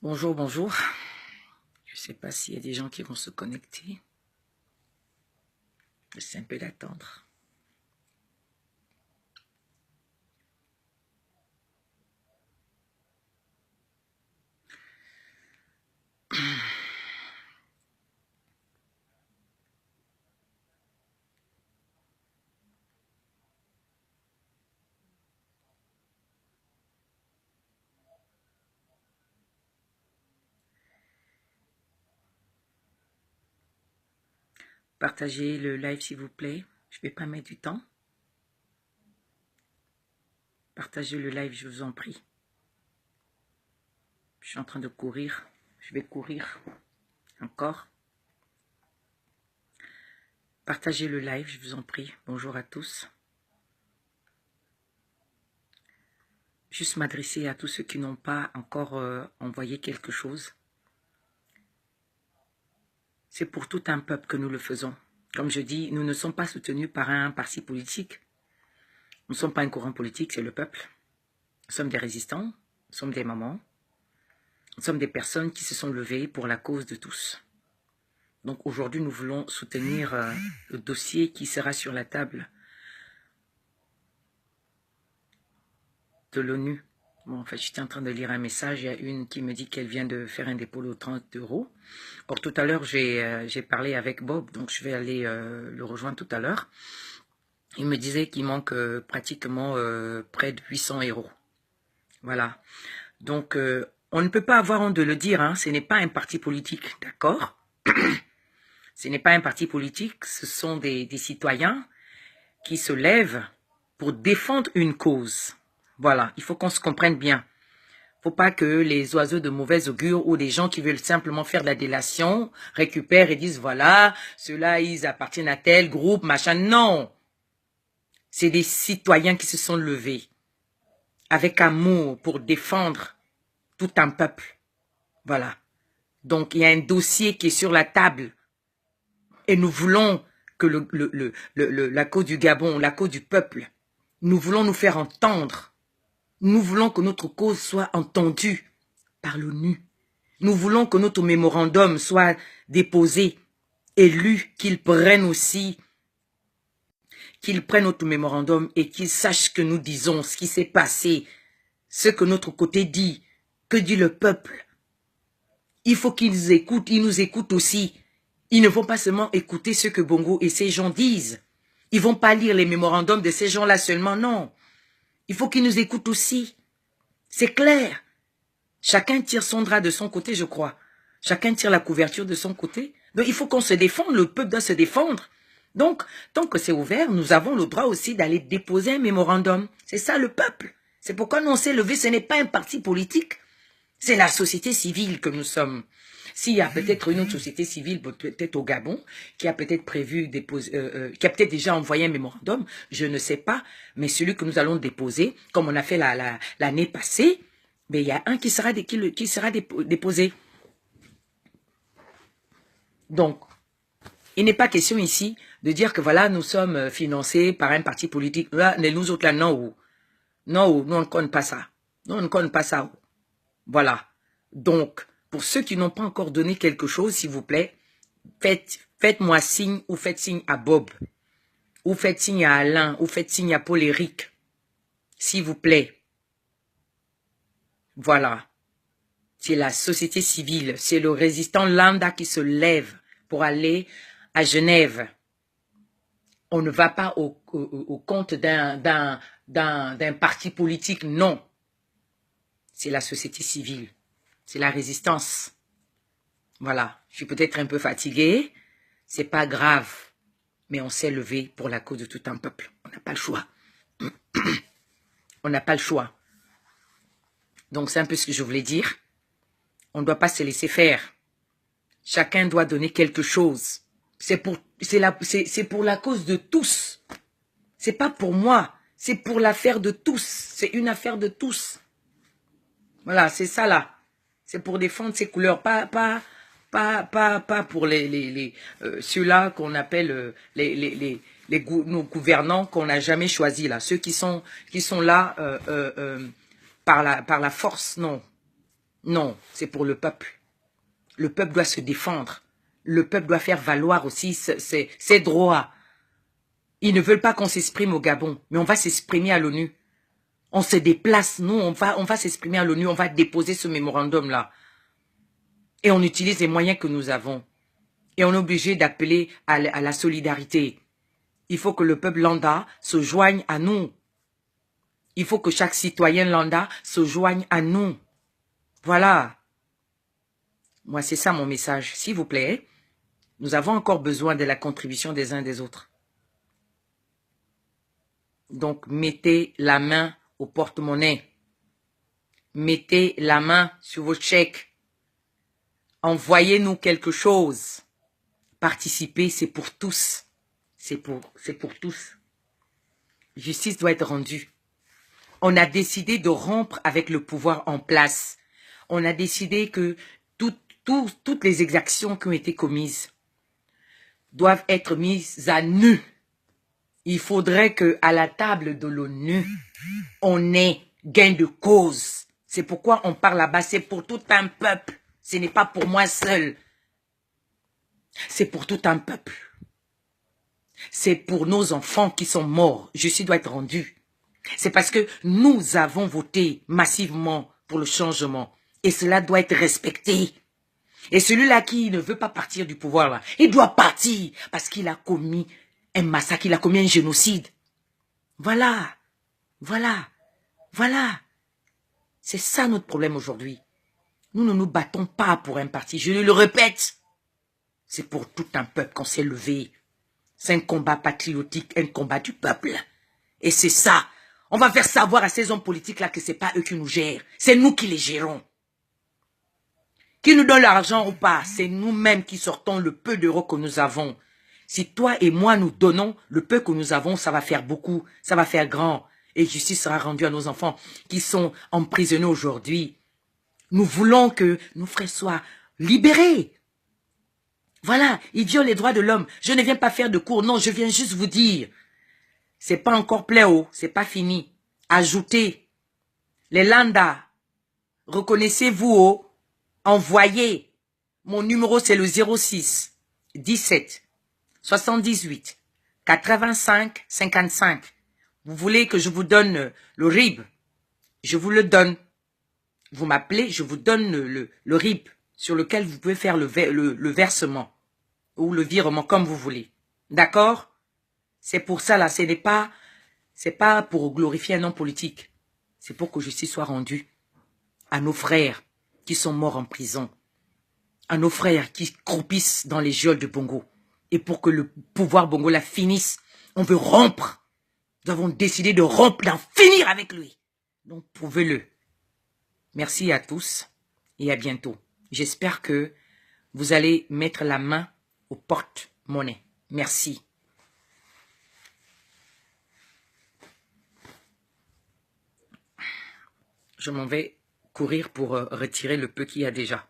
Bonjour, bonjour. Je ne sais pas s'il y a des gens qui vont se connecter. J'essaie un peu d'attendre. Partagez le live s'il vous plaît. Je ne vais pas mettre du temps. Partagez le live, je vous en prie. Je suis en train de courir. Je vais courir encore. Partagez le live, je vous en prie. Bonjour à tous. Juste m'adresser à tous ceux qui n'ont pas encore envoyé quelque chose. C'est pour tout un peuple que nous le faisons. Comme je dis, nous ne sommes pas soutenus par un parti politique. Nous ne sommes pas un courant politique, c'est le peuple. Nous sommes des résistants, nous sommes des mamans. Nous sommes des personnes qui se sont levées pour la cause de tous. Donc aujourd'hui, nous voulons soutenir le dossier qui sera sur la table de l'ONU. Bon, en fait, j'étais en train de lire un message. Il y a une qui me dit qu'elle vient de faire un dépôt de 30 €. Or, tout à l'heure, j'ai parlé avec Bob, donc je vais aller le rejoindre tout à l'heure. Il me disait qu'il manque pratiquement près de 800 €. Voilà. Donc, on ne peut pas avoir honte de le dire, hein. Ce n'est pas un parti politique, d'accord? Ce n'est pas un parti politique, ce sont des citoyens qui se lèvent pour défendre une cause. Voilà, il faut qu'on se comprenne bien. Il ne faut pas que les oiseaux de mauvaise augure ou des gens qui veulent simplement faire de la délation récupèrent et disent voilà, ceux-là, ils appartiennent à tel groupe, machin. Non, c'est des citoyens qui se sont levés avec amour pour défendre tout un peuple. Voilà. Donc, il y a un dossier qui est sur la table. Et nous voulons que la cause du Gabon, la cause du peuple, nous voulons nous faire entendre. Nous voulons que notre cause soit entendue par l'ONU. Nous voulons que notre mémorandum soit déposé et lu, qu'ils prennent notre mémorandum et qu'ils sachent ce que nous disons, ce qui s'est passé, ce que notre côté dit, que dit le peuple. Il faut qu'ils nous écoutent, ils nous écoutent aussi. Ils ne vont pas seulement écouter ce que Bongo et ces gens disent. Ils ne vont pas lire les mémorandums de ces gens-là seulement, non. Il faut qu'ils nous écoutent aussi. C'est clair. Chacun tire son drap de son côté, je crois. Chacun tire la couverture de son côté. Donc, il faut qu'on se défende. Le peuple doit se défendre. Donc, tant que c'est ouvert, nous avons le droit aussi d'aller déposer un mémorandum. C'est ça le peuple. C'est pourquoi nous on s'est levé. Ce n'est pas un parti politique. C'est la société civile que nous sommes. S'il y a peut-être une autre société civile, peut-être au Gabon, qui a peut-être prévu déposer, qui a peut-être déjà envoyé un mémorandum, je ne sais pas, mais celui que nous allons déposer, comme on a fait l'année passée, mais il y a un qui sera déposé. Donc, il n'est pas question ici de dire que voilà, nous sommes financés par un parti politique. Là, nous autres là, non, non, nous on ne connaît pas ça. Nous on ne connaît pas ça. Voilà. Donc, pour ceux qui n'ont pas encore donné quelque chose, s'il vous plaît, faites-moi signe ou faites signe à Bob, ou faites signe à Alain, ou faites signe à Paul-Éric. S'il vous plaît. Voilà. C'est la société civile, c'est le résistant lambda qui se lève pour aller à Genève. On ne va pas au compte d'un parti politique, non. C'est la société civile. C'est la résistance. Voilà, je suis peut-être un peu fatiguée, c'est pas grave, mais on s'est levé pour la cause de tout un peuple. On n'a pas le choix. On n'a pas le choix. Donc c'est un peu ce que je voulais dire. On ne doit pas se laisser faire. Chacun doit donner quelque chose. C'est pour la cause de tous. C'est pas pour moi, c'est pour l'affaire de tous. C'est une affaire de tous. Voilà, c'est ça là. C'est pour défendre ces couleurs, pas pour ceux-là qu'on appelle nos gouvernants qu'on n'a jamais choisis là, ceux qui sont là par la force, non. Non, c'est pour le peuple. Le peuple doit se défendre. Le peuple doit faire valoir aussi ses droits. Ils ne veulent pas qu'on s'exprime au Gabon, mais on va s'exprimer à l'ONU. On se déplace, nous, on va s'exprimer à l'ONU, on va déposer ce mémorandum-là. Et on utilise les moyens que nous avons. Et on est obligé d'appeler à la solidarité. Il faut que le peuple lambda se joigne à nous. Il faut que chaque citoyen lambda se joigne à nous. Voilà. Moi, c'est ça mon message. S'il vous plaît, nous avons encore besoin de la contribution des uns des autres. Donc, mettez la main au porte-monnaie. Mettez la main sur vos chèques. Envoyez-nous quelque chose. Participer, c'est pour tous. C'est pour tous. Justice doit être rendue. On a décidé de rompre avec le pouvoir en place. On a décidé que toutes les exactions qui ont été commises doivent être mises à nu. Il faudrait qu'à la table de l'ONU, on ait gain de cause. C'est pourquoi on parle là-bas, c'est pour tout un peuple. Ce n'est pas pour moi seul. C'est pour tout un peuple. C'est pour nos enfants qui sont morts. Justice doit être rendue. C'est parce que nous avons voté massivement pour le changement. Et cela doit être respecté. Et celui-là qui ne veut pas partir du pouvoir, là, il doit partir parce qu'il a commis un massacre, il a commis un génocide. Voilà. Voilà. Voilà. C'est ça notre problème aujourd'hui. Nous ne nous battons pas pour un parti. Je le répète. C'est pour tout un peuple qu'on s'est levé. C'est un combat patriotique, un combat du peuple. Et c'est ça. On va faire savoir à ces hommes politiques-là que ce n'est pas eux qui nous gèrent. C'est nous qui les gérons. Qui nous donne l'argent ou pas, c'est nous-mêmes qui sortons le peu d'euros que nous avons. Si toi et moi nous donnons le peu que nous avons, ça va faire beaucoup, ça va faire grand. Et justice sera rendue à nos enfants qui sont emprisonnés aujourd'hui. Nous voulons que nos frères soient libérés. Voilà, ils violent les droits de l'homme. Je ne viens pas faire de cours, non, je viens juste vous dire. C'est pas encore pléo, c'est pas fini. Ajoutez. Les Landa, reconnaissez-vous au envoyez. Mon numéro c'est le 06 17 78 85 55. Vous voulez que je vous donne le RIB? Je vous le donne. Vous m'appelez, je vous donne le RIB sur lequel vous pouvez faire le versement ou le virement comme vous voulez. D'accord? C'est pour ça là, c'est pas pour glorifier un homme politique. C'est pour que justice soit rendue à nos frères qui sont morts en prison, à nos frères qui croupissent dans les geôles de Bongo. Et pour que le pouvoir Bongo la finisse, on veut rompre. Nous avons décidé de rompre, d'en finir avec lui. Donc prouvez-le. Merci à tous et à bientôt. J'espère que vous allez mettre la main au porte-monnaie. Merci. Je m'en vais courir pour retirer le peu qu'il y a déjà.